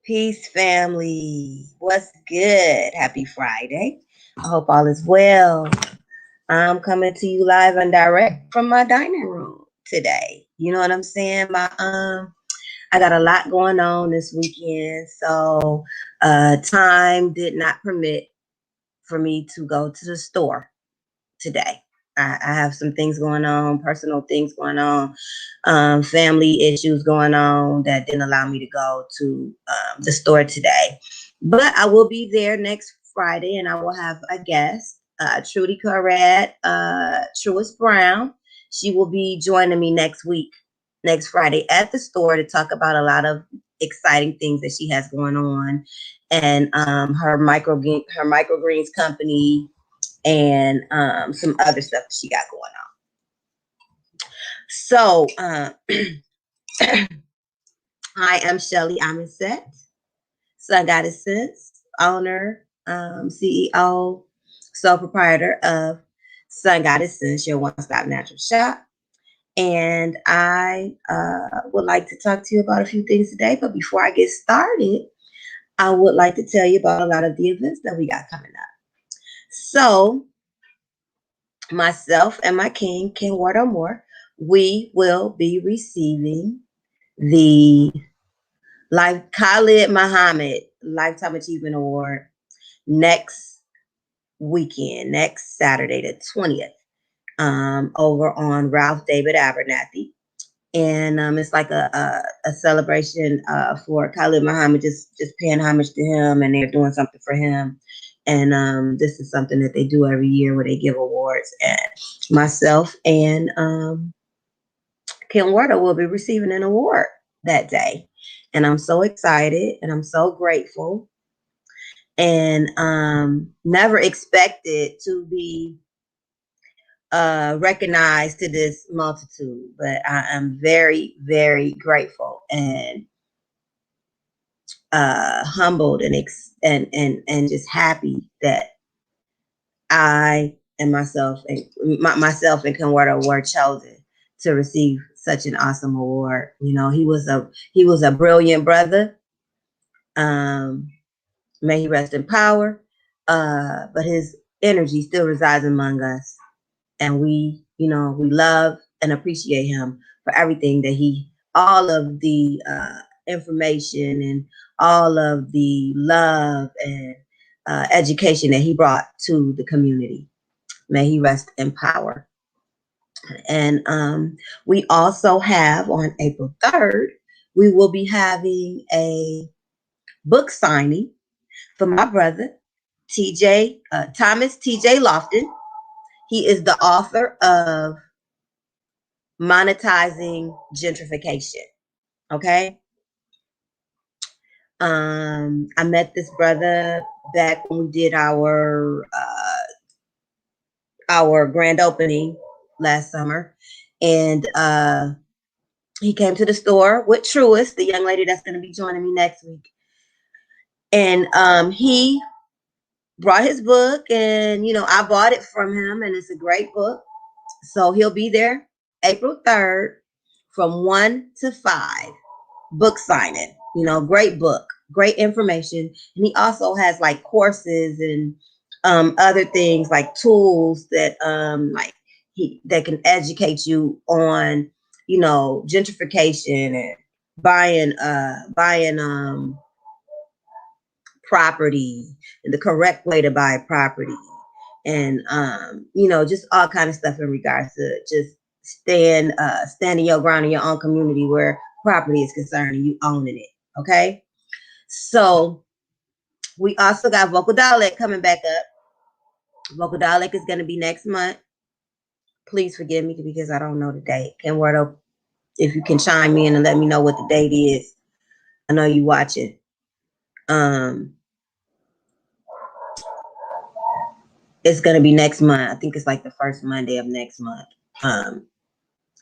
Peace, family. What's good? Happy Friday. I hope all is well. I'm coming to you live and direct from my dining room today. You know what I'm saying? I got a lot going on this weekend, so time did not permit for me to go to the store today. I have some things going on, personal things going on, family issues going on that didn't allow me to go to the store today. But I will be there next Friday, and I will have a guest, Trudy Corrad, Truist Brown. She will be joining me next Friday at the store to talk about a lot of exciting things that she has going on, and her microgreens company, and some other stuff that she got going on. So I am Shelly AmenSet, SunGoddess, owner, CEO, sole proprietor of SunGoddess, your one-stop natural shop. And I would like to talk to you about a few things today. But before I get started, I would like to tell you about a lot of the events that we got coming up. So myself and my king, King Wardo Moore, we will be receiving the Khalid Muhammad Lifetime Achievement Award next weekend, next Saturday, the 20th, over on Ralph David Abernathy. And it's like a celebration for Khalid Muhammad, just paying homage to him, and they're doing something for him. And this is something that they do every year where they give awards. And myself and Kim Wardo will be receiving an award that day. And I'm so excited and I'm so grateful, and never expected to be recognized to this multitude. But I am very, very grateful and humbled and just happy that I and myself and Kim Wardo were chosen to receive such an awesome award. You know, he was a brilliant brother. May he rest in power. But his energy still resides among us, and we love and appreciate him for everything that all of the information and all of the love and education that he brought to the community. May he rest in power. And we also have on April 3rd, we will be having a book signing for my brother, Thomas T.J. Lofton. He is the author of Monetizing Gentrification. Okay. I met this brother back when we did our grand opening last summer, and he came to the store with Truist, the young lady that's going to be joining me next week, and he brought his book, and I bought it from him, and it's a great book. So he'll be there April 3rd from 1 to 5, book signing. Great book, great information. And he also has like courses and other things like tools that that can educate you on, gentrification and buying property and the correct way to buy property, and just all kind of stuff in regards to just standing your ground in your own community where property is concerned and you owning it. Okay, so we also got Vocal Dialect coming back up. Vocal Dialect is going to be next month. Please forgive me because I don't know the date. Ken Wardo, if you can chime in and let me know what the date is. I know you watching. It's going to be next month. I think it's like the first Monday of next month.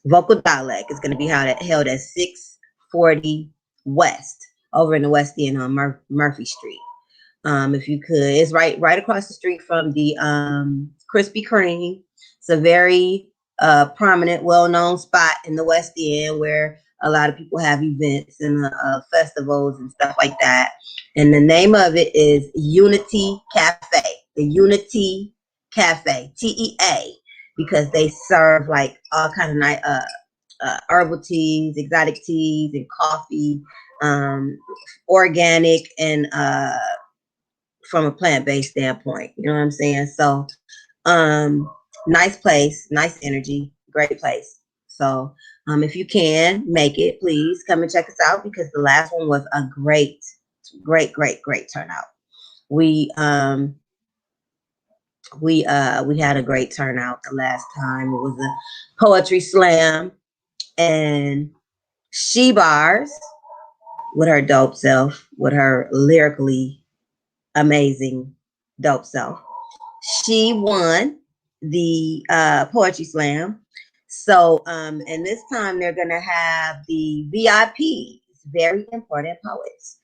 Vocal Dialect is going to be held at 640 West over in the West End on Murphy Street. If you could, it's right across the street from the Krispy Kreme. It's a very prominent, well-known spot in the West End where a lot of people have events and festivals and stuff like that. And the name of it is Unity Cafe, the Unity Cafe, TEA, because they serve like all kind of nice herbal teas, exotic teas, and coffee, organic and from a plant-based standpoint. You know what I'm saying? So nice place, nice energy, great place. So if you can make it, please come and check us out, because the last one was a great turnout. We had a great turnout the last time. It was a poetry slam, and she bars with her dope self, with her lyrically amazing dope self. She won the poetry slam. So and this time they're gonna have the VIPs, very important poets.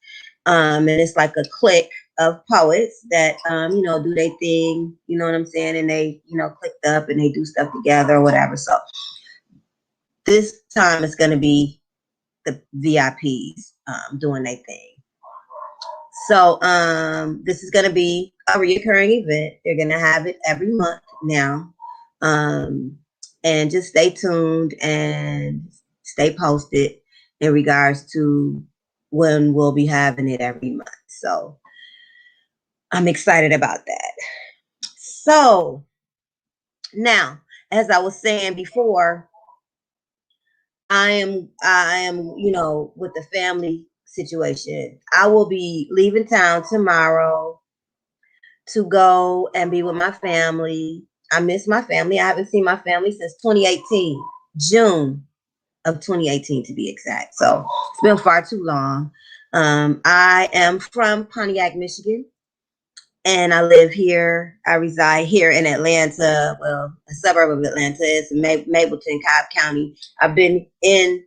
And it's like a clique of poets that do their thing, you know what I'm saying, and they clicked up and they do stuff together or whatever. So this time it's gonna be the VIPs doing their thing. So this is going to be a recurring event. They're going to have it every month now. And just stay tuned and stay posted in regards to when we'll be having it every month. So I'm excited about that. So now, as I was saying before, I am, with the family situation. I will be leaving town tomorrow to go and be with my family. I miss my family. I haven't seen my family since 2018, June of 2018 to be exact. So it's been far too long. I am from Pontiac, Michigan, and I live here. I reside here in Atlanta, well, a suburb of Atlanta. It's Mableton, Cobb County. I've been in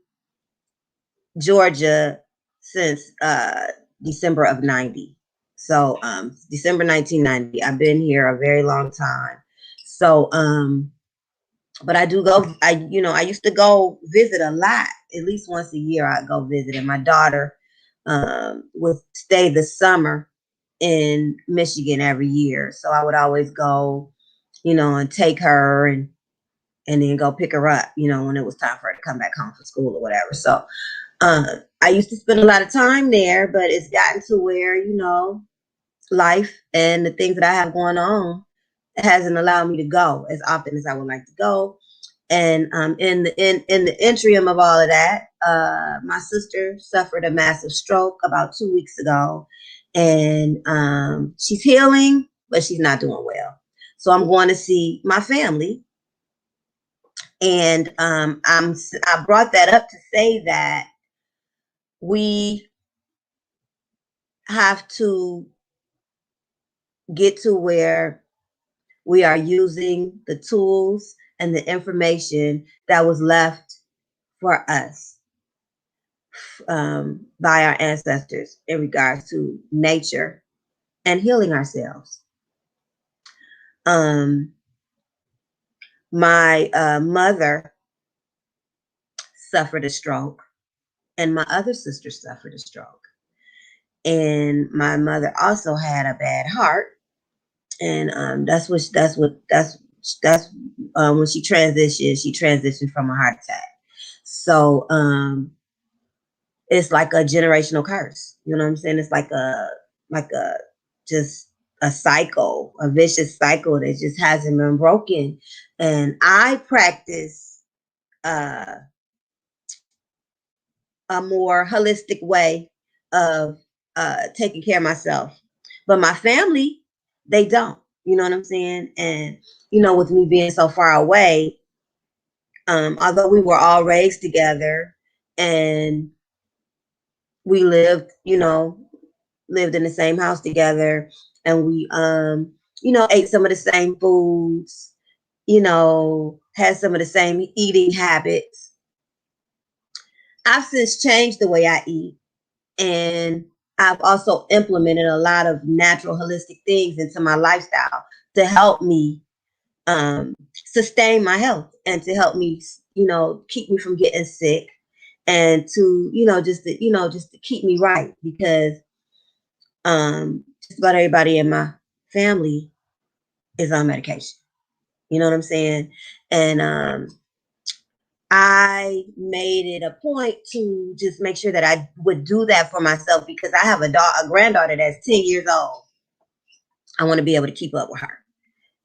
Georgia since December of 90. So December 1990. I've been here a very long time. So but I do go, I used to go visit a lot. At least once a year I'd go visit. And my daughter would stay the summer in Michigan every year. So I would always go, and take her and then go pick her up, when it was time for her to come back home from school or whatever. So I used to spend a lot of time there, but it's gotten to where, life and the things that I have going on hasn't allowed me to go as often as I would like to go. And in the interim of all of that, my sister suffered a massive stroke about 2 weeks ago, and she's healing, but she's not doing well. So I'm going to see my family, and I brought that up to say that we have to get to where we are using the tools and the information that was left for us by our ancestors in regards to nature and healing ourselves. My mother suffered a stroke, and my other sister suffered a stroke. And my mother also had a bad heart, and that's when she transitioned. She transitioned from a heart attack. So it's like a generational curse. You know what I'm saying? It's like a just a cycle, a vicious cycle that just hasn't been broken. And I practice a more holistic way of taking care of myself. But my family, they don't. You know what I'm saying? And, with me being so far away, although we were all raised together and we lived in the same house together, and we, ate some of the same foods, had some of the same eating habits. I've since changed the way I eat, and I've also implemented a lot of natural holistic things into my lifestyle to help me sustain my health and to help me, keep me from getting sick and to, just to keep me right, because just about everybody in my family is on medication. You know what I'm saying? And I made it a point to just make sure that I would do that for myself, because I have a granddaughter that's 10 years old. I want to be able to keep up with her.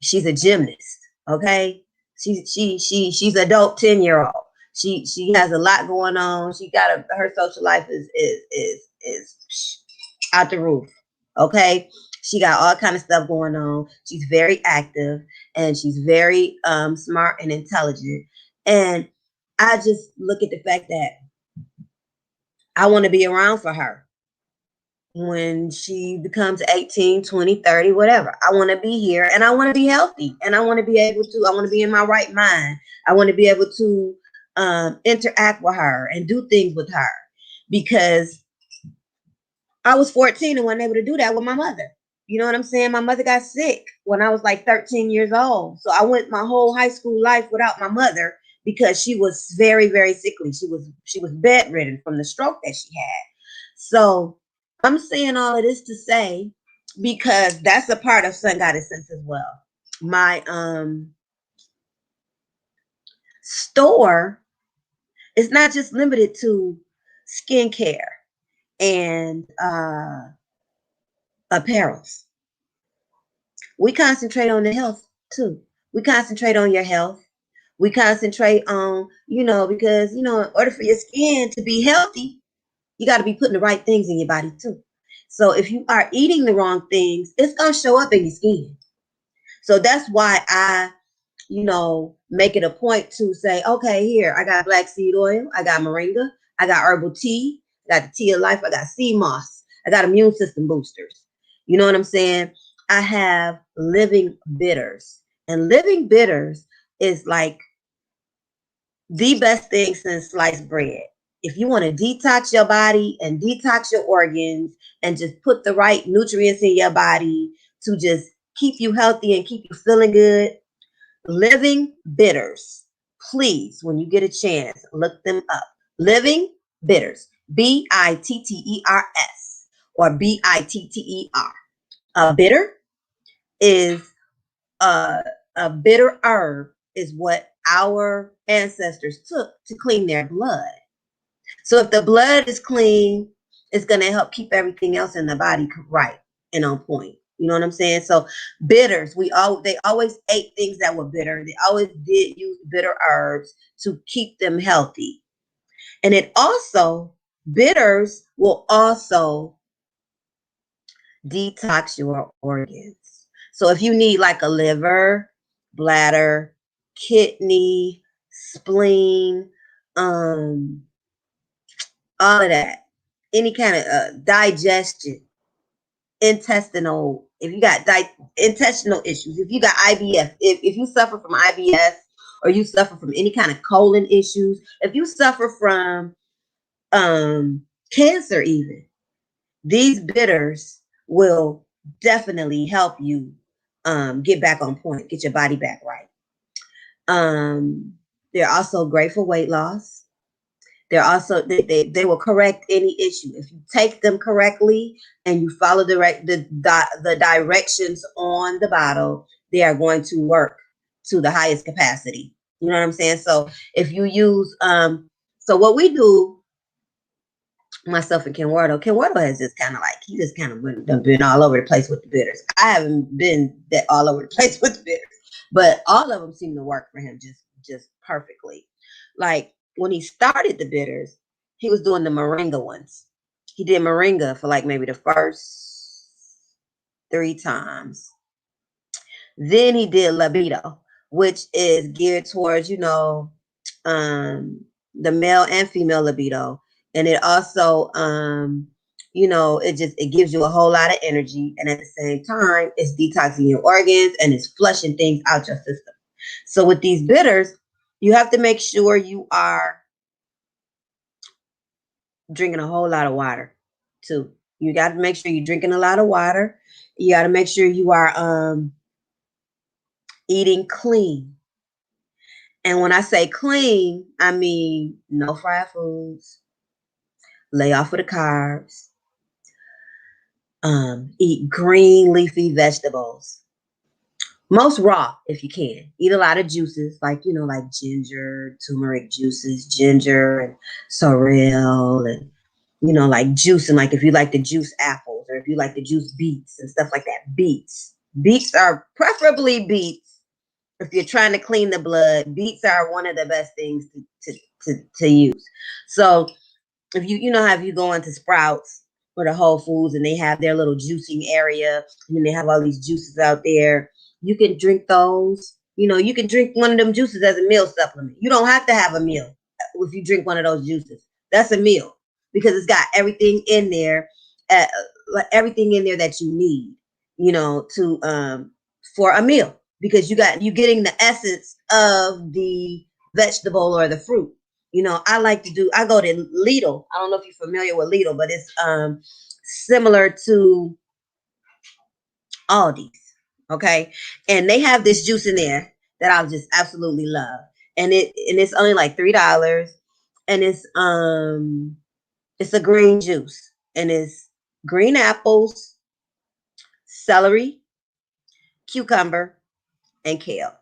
She's a gymnast, okay? She's a dope 10-year-old. She has a lot going on. She got her social life is out the roof, okay? She got all kind of stuff going on. She's very active, and she's very smart and intelligent. And I just look at the fact that I want to be around for her when she becomes 18, 20, 30, whatever. I want to be here, and I want to be healthy, and I want to be able to, I want to be in my right mind. I want to be able to interact with her and do things with her, because I was 14 and wasn't able to do that with my mother. You know what I'm saying? My mother got sick when I was like 13 years old. So I went my whole high school life without my mother, because she was very, very sickly. She was bedridden from the stroke that she had. So I'm saying all of this to say, because that's a part of SunGoddess Sense as well. My store is not just limited to skincare and apparels. We concentrate on the health too. We concentrate on your health. We concentrate on, because, in order for your skin to be healthy, you got to be putting the right things in your body too. So if you are eating the wrong things, it's going to show up in your skin. So that's why I, make it a point to say, okay, here, I got black seed oil, I got moringa, I got herbal tea, I got the tea of life, I got sea moss, I got immune system boosters. You know what I'm saying? I have living bitters. And living bitters is like the best thing since sliced bread. If you want to detox your body and detox your organs and just put the right nutrients in your body to just keep you healthy and keep you feeling good, living bitters. Please, when you get a chance, look them up. Living bitters. Bitters or bitter. A bitter is a bitter herb is what our ancestors took to clean their blood. So if the blood is clean, it's going to help keep everything else in the body right and on point. You know what I'm saying? So bitters, they always ate things that were bitter. They always did use bitter herbs to keep them healthy. And bitters will also detox your organs. So if you need like a liver, bladder, kidney, spleen, all of that, any kind of digestion, intestinal, if you got intestinal issues, if you got IBS, if you suffer from IBS, or you suffer from any kind of colon issues, if you suffer from cancer even, these bitters will definitely help you get back on point, get your body back right. They're also great for weight loss. They're also, they will correct any issue. If you take them correctly and you follow the directions on the bottle, they are going to work to the highest capacity. You know what I'm saying? So if you use, so what we do, myself and Ken Wardle has just kind of like, he just kind of been all over the place with the bitters. I haven't been that all over the place with the bitters, but all of them seem to work for him just perfectly. Like when he started the bitters, he was doing the moringa ones. He did moringa for like maybe the first 3 times. Then he did libido, which is geared towards, the male and female libido. And it also, it gives you a whole lot of energy. And at the same time, it's detoxing your organs and it's flushing things out your system. So with these bitters, you have to make sure you are drinking a whole lot of water too. You got to make sure you're drinking a lot of water. You got to make sure you are eating clean. And when I say clean, I mean no fried foods, lay off of the carbs, eat green leafy vegetables. Most raw if you can. Eat a lot of juices, like, you know, like ginger, turmeric juices, ginger and sorrel, and, you know, like juicing, like if you like to juice apples or if you like to juice beets and stuff like that. Beets. Beets are preferably beets. If you're trying to clean the blood, beets are one of the best things to use. So if you know how if you go into Sprouts or the Whole Foods and they have their little juicing area and they have all these juices out there, you can drink those. You know, you can drink one of them juices as a meal supplement. You don't have to have a meal if you drink one of those juices. That's a meal because it's got everything in there, uh, everything in there that you need, you know, to for a meal, because you getting the essence of the vegetable or the fruit. You know, I go to Lidl. I don't know if you're familiar with Lidl, but it's similar to Aldi's. Okay. And they have this juice in there that I just absolutely love. And it's only like $3. And it's a green juice. And it's green apples, celery, cucumber, and kale.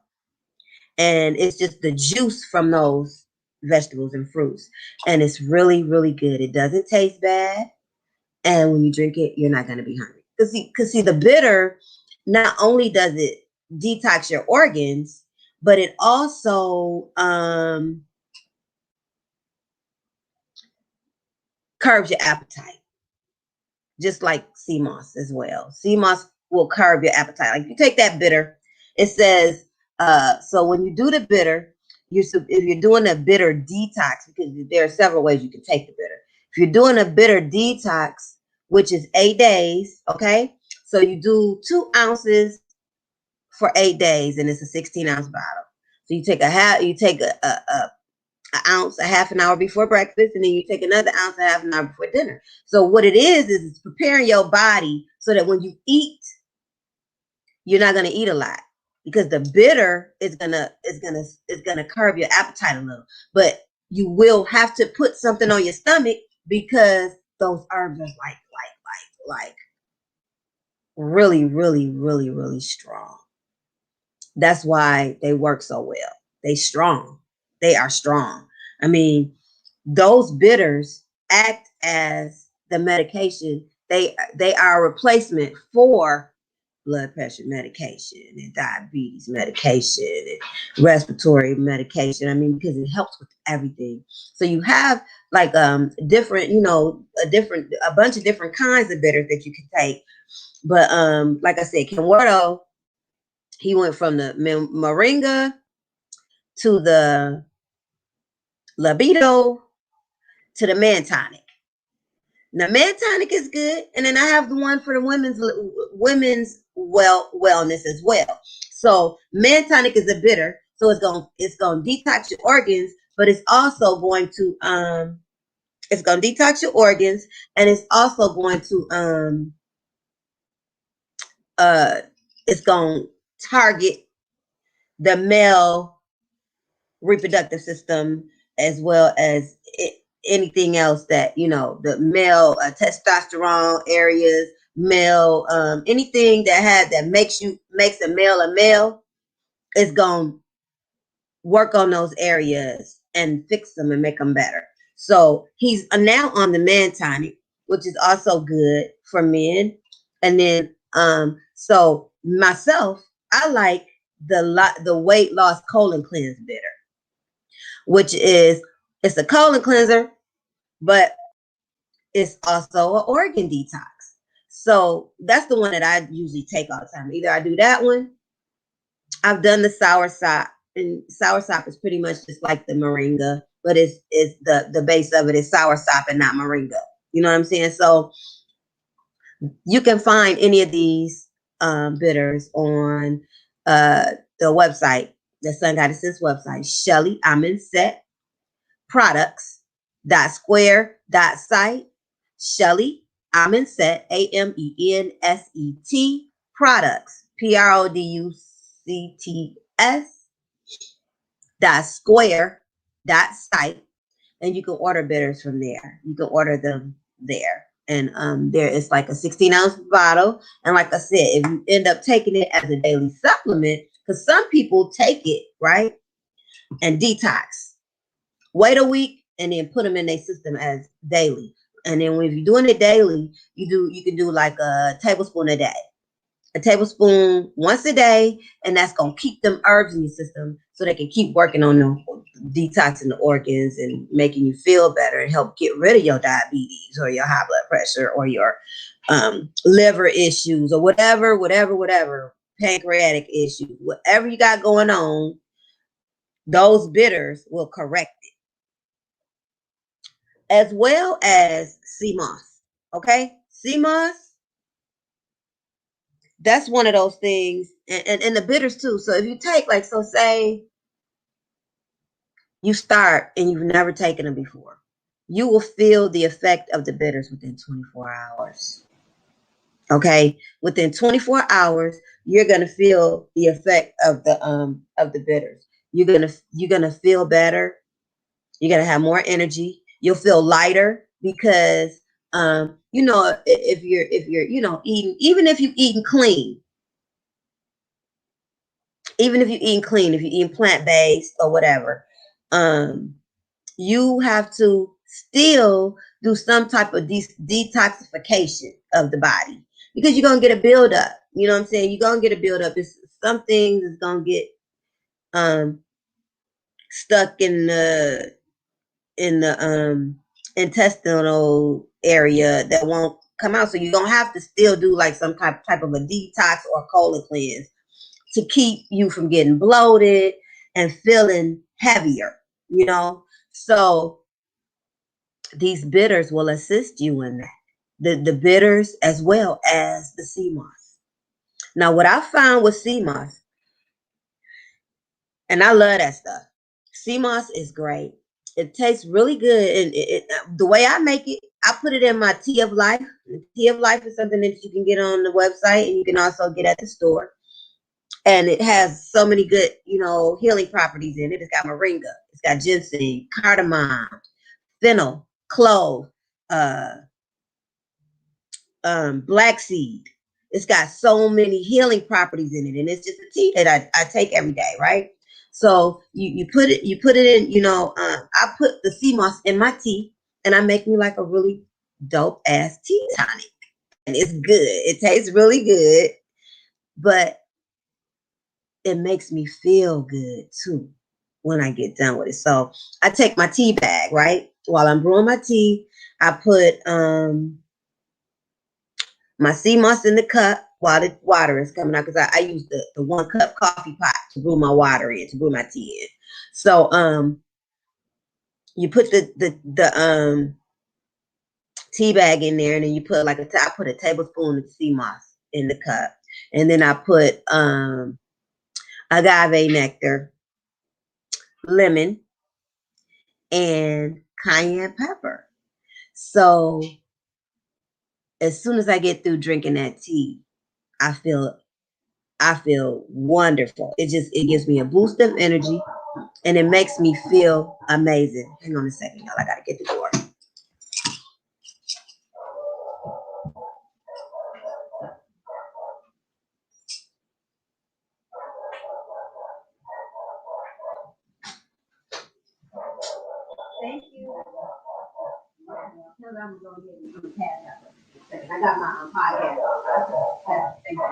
And it's just the juice from those vegetables and fruits. And it's really, really good. It doesn't taste bad. And when you drink it, you're not going to be hungry. Because see, the bitter, not only does it detox your organs, but it also curbs your appetite, just like sea moss as well. Sea moss will curb your appetite. Like, you take that bitter, it says, so when you do the bitter, if you're doing a bitter detox, because there are several ways you can take the bitter. If you're doing a bitter detox, which is 8 days, okay? So you do 2 ounces for 8 days, and it's a 16-ounce bottle. So you take an ounce a half an hour before breakfast, and then you take another ounce a half an hour before dinner. So what it is it's preparing your body so that when you eat, you're not going to eat a lot, because the bitter is gonna curb your appetite a little. But you will have to put something on your stomach, because those herbs are like really, really, really, really strong. That's why they work so well. They are strong. I mean, those bitters act as the medication. They are a replacement for blood pressure medication and diabetes medication and respiratory medication. I mean, because it helps with everything. So you have like different, you know, a bunch of different kinds of bitters that you can take. But like I said, Kenwordo, he went from the moringa to the libido to the man tonic. Now, man tonic is good, and then I have the one for the women's wellness as well. So, man tonic is a bitter, so it's gonna detox your organs, but it's also going to detox your organs, and it's also going to it's gonna target the male reproductive system, as well as anything else that, you know, the male testosterone areas, male anything that makes a male is going to work on those areas and fix them and make them better. So he's now on the man tonic, which is also good for men. And then so myself, I like the weight loss colon cleanse bitter, which is, it's a colon cleanser, but it's also an organ detox. So that's the one that I usually take all the time. Either I do that one, I've done the sour sop, and sour sop is pretty much just like the moringa, but it's the base of it is sour sop and not moringa. You know what I'm saying? So you can find any of these bitters on the website, the SunGoddess's website, Shelly AmenSet products.square.site. Shelly AmenSet, AMENSET products, PRODUCTS bitters.square.site, and you can order bitters from there. You can order them there. And there is like a 16-ounce bottle. And like I said, if you end up taking it as a daily supplement, because some people take it, right, and detox, wait a week, and then put them in their system as daily. And then if you're doing it daily, you can do like a tablespoon a day. A tablespoon once a day, and that's going to keep them herbs in your system so they can keep working on them, detoxing the organs and making you feel better and help get rid of your diabetes or your high blood pressure or your liver issues or whatever, pancreatic issues, whatever you got going on, those bitters will correct it. As well as sea moss, okay? Sea moss, that's one of those things, and the bitters too. So if you take, like, so say you start and you've never taken them before, you will feel the effect of the bitters within 24 hours. Okay, within 24 hours, you're gonna feel the effect of the bitters. You're gonna feel better. You're gonna have more energy. You'll feel lighter because you know, if you're you know, eating, even if you're eating clean, if you're eating plant-based or whatever, you have to still do some type of detoxification of the body, because you're gonna get a buildup. You know what I'm saying? You're gonna get a buildup. Some things is gonna get stuck in the intestinal area that won't come out. So you're gonna have to still do like some type of a detox or colon cleanse to keep you from getting bloated and feeling heavier, you know. So these bitters will assist you in that. The bitters as well as the sea moss. Now, what I found with sea moss, and I love that stuff. Sea moss is great. It tastes really good, and the way I make it, I put it in my tea of life. The tea of life is something that you can get on the website, and you can also get at the store. And it has so many good, you know, healing properties in it. It's got moringa, it's got ginseng, cardamom, fennel, clove, black seed. It's got so many healing properties in it, and it's just a tea that I take every day, right? So you put it in, you know, I put the sea moss in my tea, and I make me like a really dope ass tea tonic, and it's good. It tastes really good, but it makes me feel good too when I get done with it. So I take my tea bag, right? While I'm brewing my tea, I put my sea moss in the cup while the water is coming out, because I use the 1 cup coffee pot to brew my water in, to brew my tea in. So you put the tea bag in there, and then you put like I put a tablespoon of sea moss in the cup, and then I put agave nectar, lemon, and cayenne pepper. So as soon as I get through drinking that tea, I feel wonderful. It gives me a boost of energy, and it makes me feel amazing. Hang on a second, y'all. I gotta get the door. Thank you. I got my podcast. Thank you.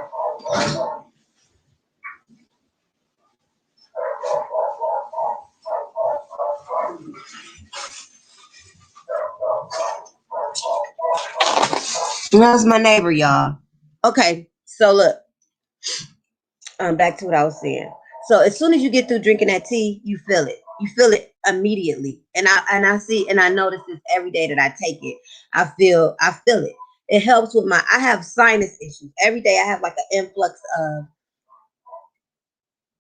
That's my neighbor, y'all. Okay, so look, back to what I was saying. So as soon as you get through drinking that tea, you feel it. You feel it immediately. And I notice this every day that I take it. I feel it. It helps with I have sinus issues. Every day I have like an influx of,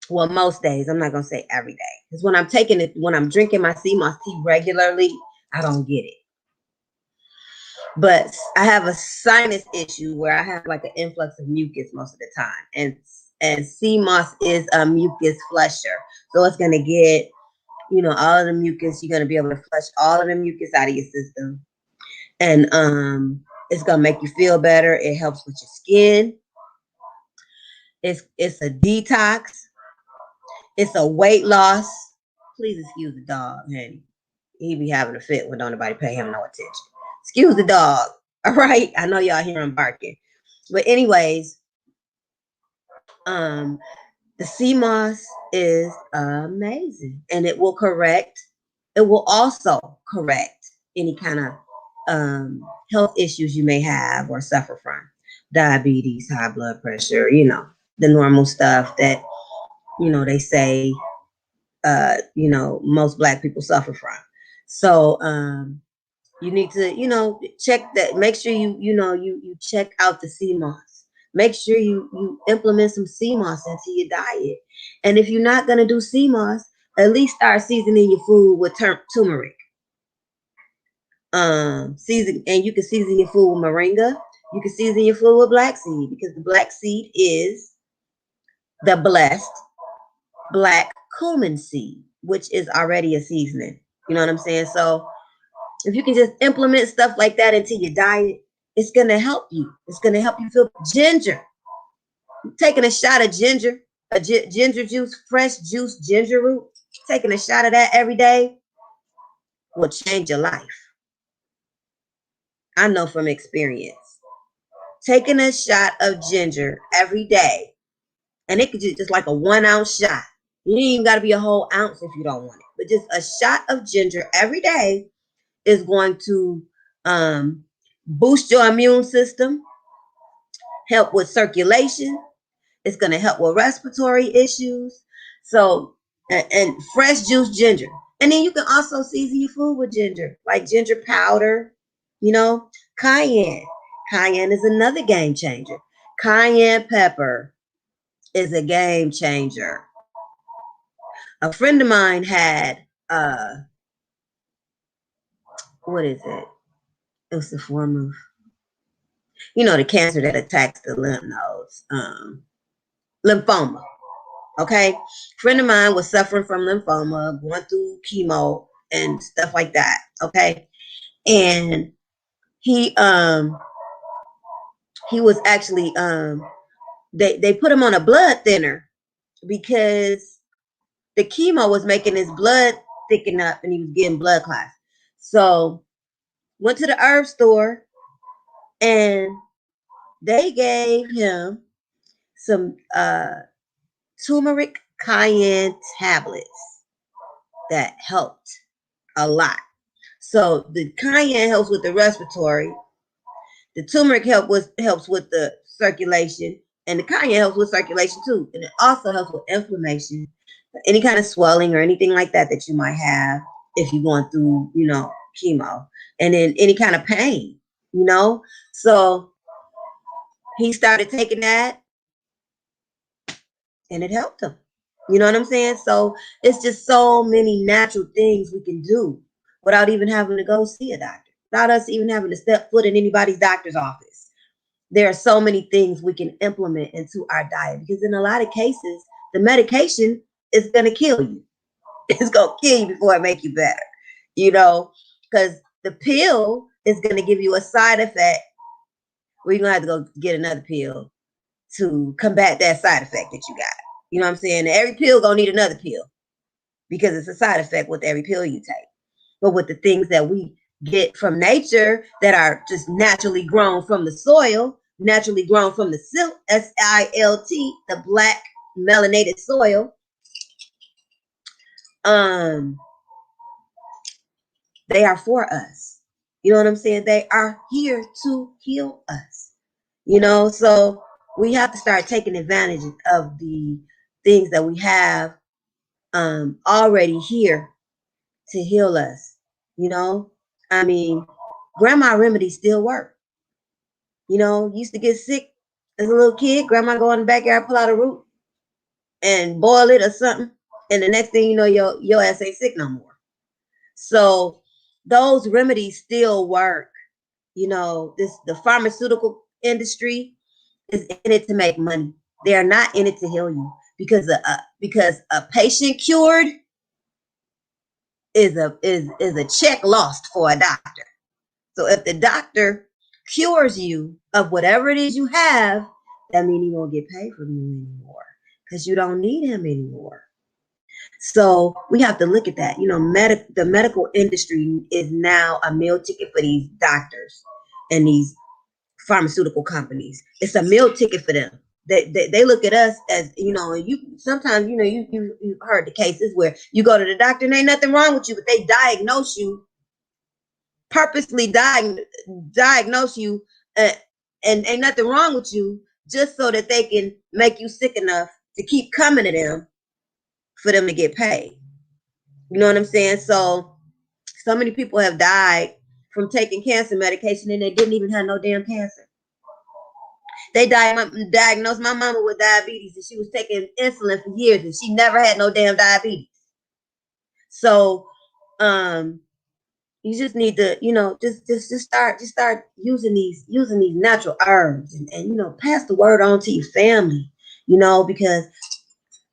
well, most days, I'm not gonna say every day. Because when I'm drinking my sea moss tea regularly, I don't get it. But I have a sinus issue where I have like an influx of mucus most of the time. And sea moss is a mucus flusher. So it's gonna get you know, all of the mucus. You're gonna be able to flush all of the mucus out of your system, and it's gonna make you feel better. It helps with your skin. It's a detox. It's a weight loss. Please excuse the dog, honey. He be having a fit when don't nobody pay him no attention. Excuse the dog. All right. I know y'all hear him barking. But anyways, the sea moss is amazing. And it will also correct any kind of health issues you may have or suffer from. Diabetes, high blood pressure, you know, the normal stuff that, you know, they say you know, most Black people suffer from. So you need to, you know, check that. Make sure you check out the sea moss. Make sure you implement some sea moss into your diet. And if you're not gonna do sea moss, at least start seasoning your food with turmeric. Season, and you can season your food with moringa. You can season your food with black seed, because the black seed is the blessed black cumin seed, which is already a seasoning. You know what I'm saying? So if you can just implement stuff like that into your diet, it's going to help you. It's going to help you feel ginger. Taking a shot of ginger, ginger juice, fresh juice, ginger root, taking a shot of that every day will change your life. I know from experience. Taking a shot of ginger every day, and it could just like a 1 ounce shot. You ain't even got to be a whole ounce if you don't want it, but just a shot of ginger every day is going to boost your immune system, help with circulation. It's going to help with respiratory issues. So, and fresh juice ginger. And then you can also season your food with ginger, like ginger powder, you know, cayenne. Cayenne is another game changer. Cayenne pepper is a game changer. A friend of mine had, what is it? It was a form of, you know, the cancer that attacks the lymph nodes, lymphoma. Okay. Friend of mine was suffering from lymphoma, going through chemo and stuff like that. Okay. And he was actually, they put him on a blood thinner because the chemo was making his blood thicken up and he was getting blood clots. So went to the herb store and they gave him some turmeric cayenne tablets that helped a lot. So the cayenne helps with the respiratory, the turmeric helps with the circulation, and the cayenne helps with circulation too. And it also helps with inflammation, any kind of swelling or anything like that that you might have if you're going through, you know, chemo, and then any kind of pain, you know. So he started taking that and it helped him. You know what I'm saying? So it's just so many natural things we can do without even having to go see a doctor, without us even having to step foot in anybody's doctor's office. There are so many things we can implement into our diet, because in a lot of cases, the medication is going to kill you. It's going to kill you before it make you better, you know, because the pill is going to give you a side effect where you're going to have to go get another pill to combat that side effect that you got. You know what I'm saying? Every pill gonna need another pill because it's a side effect with every pill you take. But with the things that we get from nature that are just naturally grown from the soil, naturally grown from the silt, SILT, the black melanated soil, they are for us. You know what I'm saying? They are here to heal us. You know, so we have to start taking advantage of the things that we have already here to heal us. You know, I mean, grandma remedies still work. You know, used to get sick as a little kid. Grandma go in the backyard, pull out a root and boil it or something, and the next thing you know, your ass ain't sick no more. So those remedies still work. You know, the pharmaceutical industry is in it to make money. They are not in it to heal you, because a patient cured is a check lost for a doctor. So if the doctor cures you of whatever it is you have, that means he won't get paid from you anymore because you don't need him anymore. So we have to look at that. You know, the medical industry is now a meal ticket for these doctors and these pharmaceutical companies. It's a meal ticket for them. They look at us as, you know, you sometimes, you know, you've heard the cases where you go to the doctor and ain't nothing wrong with you, but they diagnose you, purposely diagnose you, and ain't nothing wrong with you, just so that they can make you sick enough to keep coming to them for them to get paid. You know what I'm saying? So many people have died from taking cancer medication and they didn't even have no damn cancer. They diagnosed my mama with diabetes and she was taking insulin for years and she never had no damn diabetes. So you just need to, you know, just start using these natural herbs and you know, pass the word on to your family, you know, because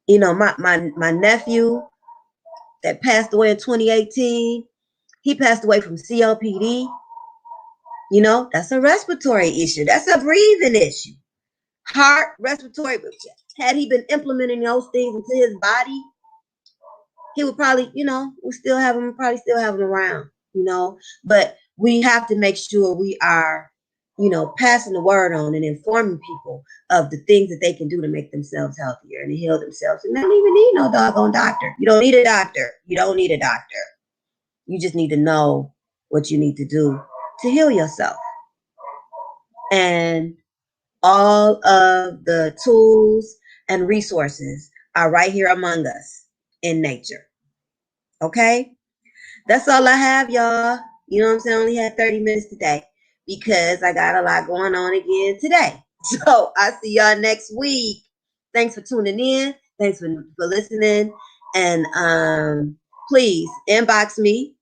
you know, my nephew that passed away in 2018, he passed away from COPD. You know, that's a respiratory issue. That's a breathing issue. Heart, respiratory. Had he been implementing those things into his body, he would probably, you know, probably still have him around, you know. But we have to make sure we are, you know, passing the word on and informing people of the things that they can do to make themselves healthier and to heal themselves. And they don't even need no doggone doctor. You don't need a doctor. You don't need a doctor. You just need to know what you need to do to heal yourself. And all of the tools and resources are right here among us in nature. Okay? That's all I have, y'all. You know what I'm saying? I only had 30 minutes today because I got a lot going on again today. So I'll see y'all next week. Thanks for tuning in. Thanks for listening. And please inbox me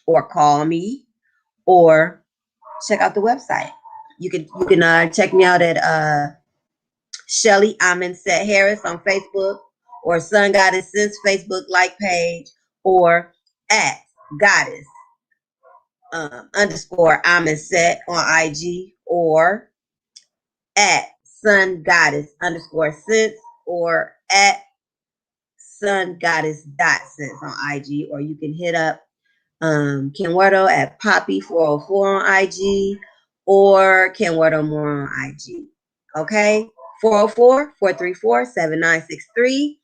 or call me or check out the website. You can check me out at Shelly AmenSet Harris on Facebook or SunGoddess Facebook like page or at Goddess _ AmenSet on IG or at SunGoddess _ or at SunGoddess.sense on IG, or you can hit up Kenwordo at Poppy404 on IG or Kenwordo More on IG. Okay? 404-434-7963.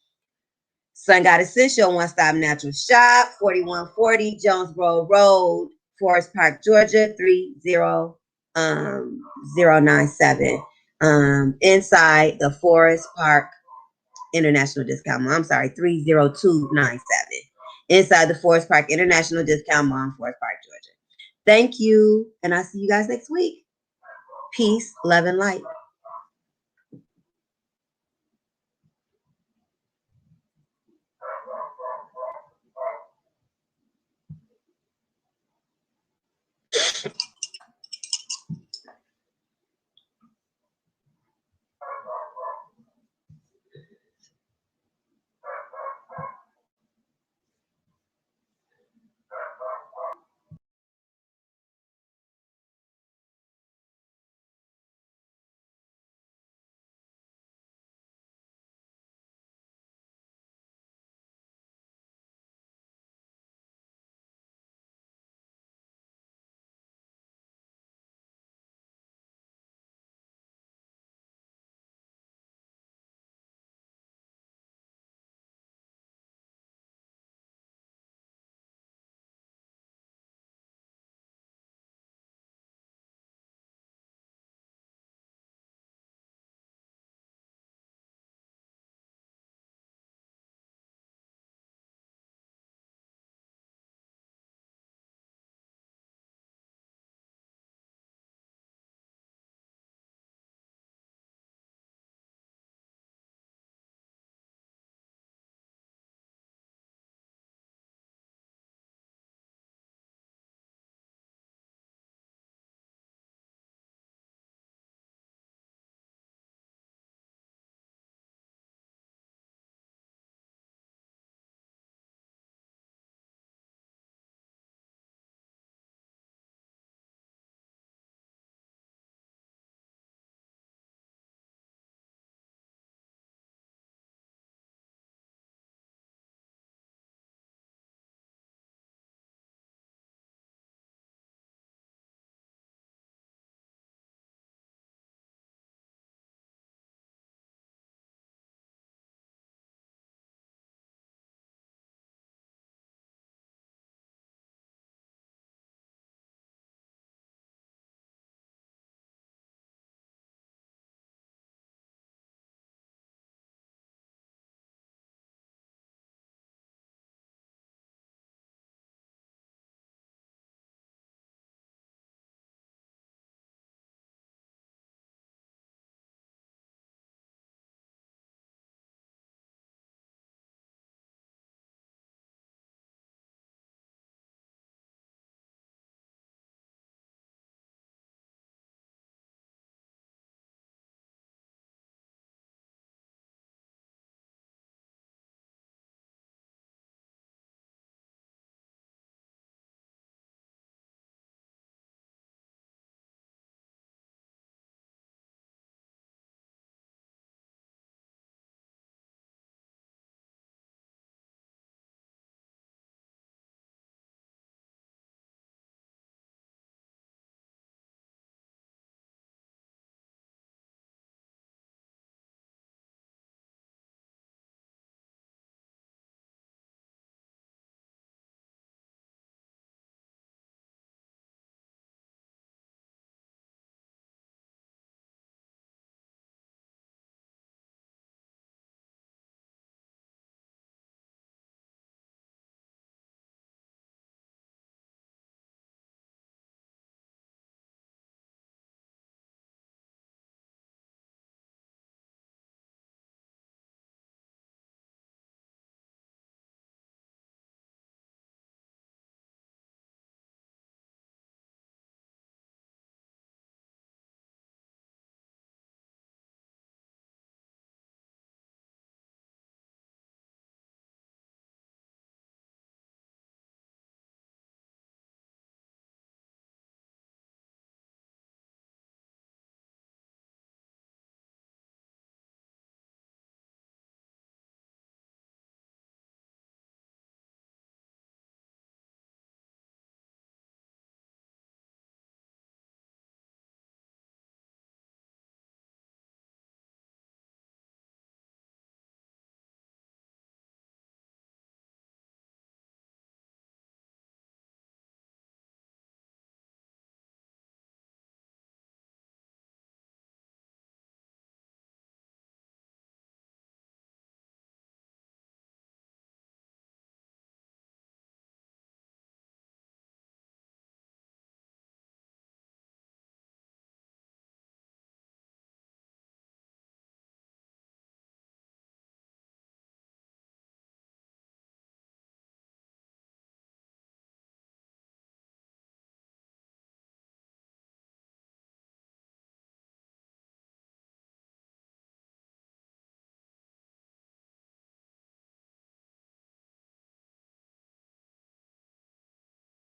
SunGoddess Essential One-Stop Natural Shop, 4140 Jonesboro Road, Forest Park, Georgia, 30097. Inside the Forest Park International Discount Mall. I'm sorry, 30297. Inside the Forest Park International Discount Mall in Forest Park, Georgia. Thank you, and I'll see you guys next week. Peace, love, and light.